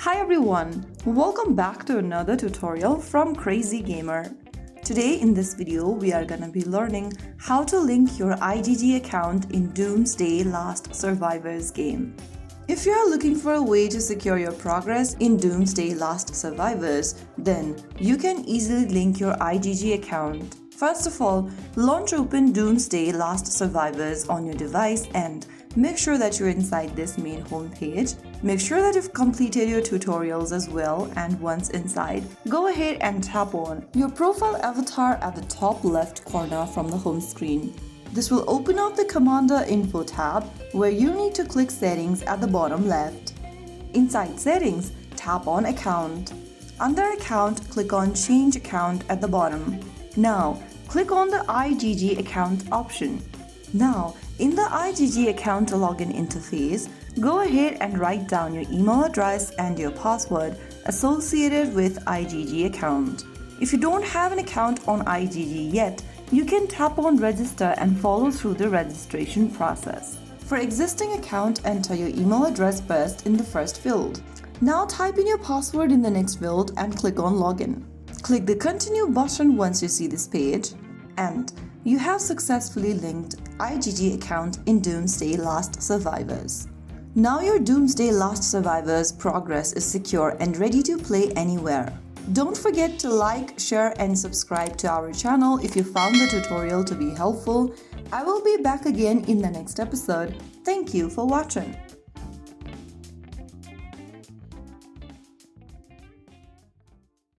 Hi everyone, welcome back to another tutorial from Crazy Gamer. Today in this video we are gonna be learning how to link your IGG account in Doomsday Last Survivors game. If you are looking for a way to secure your progress in Doomsday Last Survivors, then you can easily link your IGG account. First of all, launch open Doomsday Last Survivors on your device and make sure that you're inside this main home page. Make sure that you've completed your tutorials as well, and once inside, go ahead and tap on your profile avatar at the top left corner from the home screen. This will open up the Commander Info tab where you need to click Settings at the bottom left. Inside Settings, tap on Account. Under Account, click on Change Account at the bottom. Now, click on the IGG account option. Now, in the IGG account login interface, go ahead and write down your email address and your password associated with IGG account. If you don't have an account on IGG yet, you can tap on Register and follow through the registration process. For existing account, enter your email address first in the first field. Now type in your password in the next field and click on Login. Click the Continue button once you see this page, and you have successfully linked IGG account in Doomsday Last Survivors. Now your Doomsday Last Survivors progress is secure and ready to play anywhere. Don't forget to like, share and subscribe to our channel if you found the tutorial to be helpful. I will be back again in the next episode. Thank you for watching.